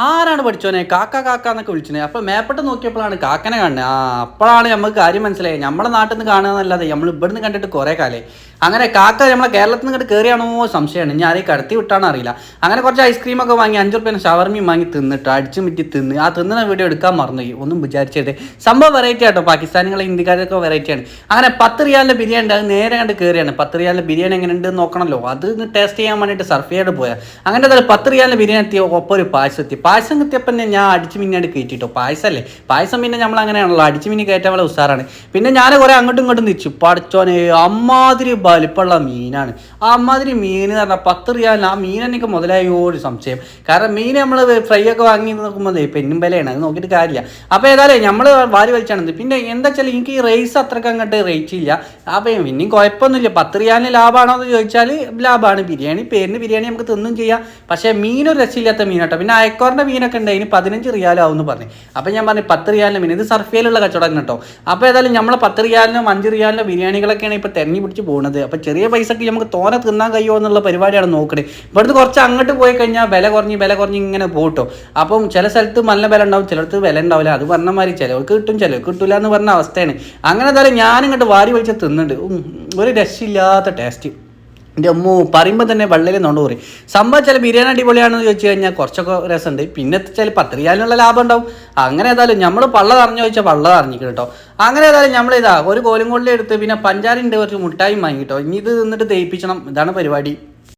ആരാണ് പഠിച്ചോനെ കാക്ക കാക്ക എന്നൊക്കെ വിളിച്ചത്. അപ്പോൾ മേപ്പെട്ട് നോക്കിയപ്പോഴാണ് കാക്കനെ കാണുന്നത്. അപ്പോഴാണ് നമുക്ക് കാര്യം മനസ്സിലായി. നമ്മളെ നാട്ടിൽ നിന്ന് കാണുകയെന്നല്ലാതെ നമ്മൾ ഇവിടുന്ന് കണ്ടിട്ട് കുറേ കാലേ. അങ്ങനെ കാക്ക നമ്മളെ കേരളത്തിൽ നിന്ന് ഇങ്ങോട്ട് കയറിയാണോ സംശയമാണ്. ഞാൻ ആരെയും കടത്തി വിട്ടാണോ അറിയില്ല. അങ്ങനെ കുറച്ച് ഐസ്ക്രീമൊക്കെ വാങ്ങി 5 റുപ്യേനെ ഷവർമയും വാങ്ങി തിന്നിട്ട് അടിച്ചു മിറ്റി തിന്ന് ആ തിന്നുന്ന വീഡിയോ എടുക്കാൻ മറന്നുപോയി. ഒന്നും വിചാരിച്ചത് സംഭവം വെറൈറ്റി ആട്ടോ. പാകിസ്ഥാനികളെ ഇന്ത്യക്കാരൊക്കെ വെറൈറ്റിയാണ്. അങ്ങനെ 10 റിയാലിൻ്റെ ബിരിയാണി ഉണ്ട്. അത് നേരെ കണ്ട് കയറിയാണ്. 10 റിയാലിൻ്റെ ബിരിയാണി എങ്ങനെ ഉണ്ട് നോക്കണമല്ലോ. അത് ടേസ്റ്റ് ചെയ്യാൻ വേണ്ടിയിട്ട് സർഫ് ചെയ്യാണ്ട് പോയാൽ അങ്ങനെ എന്തായാലും 10 റിയാലിൻ്റെ ബിരിയാണി എത്തിയ ഒപ്പം ഒരു പായസം എത്തി. പായസം കിട്ടിയപ്പോൾ തന്നെ ഞാൻ അടിച്ച് മിന്നാണ്ട് കയറ്റിട്ടോ. പായസമല്ലേ, പായസം പിന്നെ നമ്മൾ അങ്ങനെയാണല്ലോ, അടിച്ച് മിന്നി കയറ്റാൻ വളരെ ഉസാറാണ്. പിന്നെ ഞാൻ കുറേ അങ്ങോട്ടും ഇങ്ങോട്ടും തിരിച്ചു. പഠിച്ചോനെ അമ്മാതിരി വലിപ്പമുള്ള മീനാണ്. ആ അമ്മാതിരി മീൻ എന്ന് പറഞ്ഞാൽ 10 റിയാലിന് ആ മീൻ എനിക്ക് മുതലായോ ഒരു സംശയം. കാരണം മീൻ നമ്മൾ ഫ്രൈ ഒക്കെ വാങ്ങി നോക്കുമ്പോൾ പെന്നും വിലയാണ്, അത് നോക്കിയിട്ട് കാര്യമില്ല. അപ്പോൾ ഏതായാലും നമ്മൾ വാരി വലിച്ചാണ്. പിന്നെ എന്താ വെച്ചാൽ എനിക്ക് ഈ റൈസ് അത്രയ്ക്ക് അങ്ങോട്ട് റേറ്റ് ഇല്ല. അപ്പോൾ പിന്നെയും കുഴപ്പമൊന്നുമില്ല. 10 റിയാലിന് ലാഭമാണോ എന്ന് ചോദിച്ചാൽ ലാഭമാണ്. ബിരിയാണി പേരിന് ബിരിയാണി നമുക്ക് തിന്നും ചെയ്യാം. പക്ഷേ മീനൊരു രസമില്ലാത്ത മീനാട്ടോ. പിന്നെ അയക്കോറിൻ്റെ മീനൊക്കെ ഉണ്ട്, അതിന് 15 റിയാലാവും എന്ന് പറഞ്ഞു. അപ്പോൾ ഞാൻ പറഞ്ഞു 10 റിയാലിൻ്റെ മീൻ. ഇത് സർഫിയയിലുള്ള കച്ചവടം കേട്ടോ. അപ്പോൾ ഏതായാലും നമ്മൾ 10 റിയാലിനും 5 റിയാലിൻ്റെ ബിരിയാണികളൊക്കെയാണ് ഇപ്പോൾ തെരഞ്ഞു പിടിച്ച് പോകുന്നത്. അപ്പോൾ ചെറിയ പൈസക്ക് നമുക്ക് തോനെ തിന്നാൻ കഴിയുമോ എന്നുള്ള പരിപാടിയാണ് നോക്കണേ. ഇവിടുന്ന് കുറച്ച് അങ്ങോട്ട് പോയി കഴിഞ്ഞാൽ വില കുറഞ്ഞ് ഇങ്ങനെ പോട്ടോ. അപ്പം ചില സ്ഥലത്ത് നല്ല വില ഉണ്ടാവും, ചിലർക്ക് വില ഉണ്ടാവില്ല. അത് പറഞ്ഞ മാതിരി ചിലവർക്ക് കിട്ടും, ചിലവർക്ക് കിട്ടില്ല എന്ന് പറഞ്ഞ അവസ്ഥയാണ്. അങ്ങനെ എന്തായാലും ഞാനിങ്ങോട്ട് വാരി വലിച്ച് തിന്നുന്നുണ്ട്. ഒരു രക്ഷയില്ലാത്ത ടേസ്റ്റ്. എൻ്റെ അമ്മോ പറയുമ്പോൾ തന്നെ വെള്ളയിൽ നോണ്ട് പറയും. സംഭവം ചില ബിരിയാണി അടിപൊളിയാണെന്ന് ചോദിച്ചു കഴിഞ്ഞാൽ കുറച്ചൊക്കെ രസമുണ്ട്. പിന്നെ ചില 10 റിയാലിനുള്ള ലാഭം ഉണ്ടാവും. അങ്ങനെ ഏതായാലും നമ്മൾ പള്ള നിറഞ്ഞു ചോദിച്ചാൽ പള്ള നിറഞ്ഞിക്കും കേട്ടോ. അങ്ങനെ ഏതായാലും നമ്മളിതാ ഒരു കോലും കൊള്ളി എടുത്ത് പിന്നെ പഞ്ചാരിൻ്റെ കുറച്ച് മുട്ടായും വാങ്ങിട്ടോ. ഇനി ഇത് തിന്നിട്ട് ദഹിപ്പിക്കണം, ഇതാണ് പരിപാടി.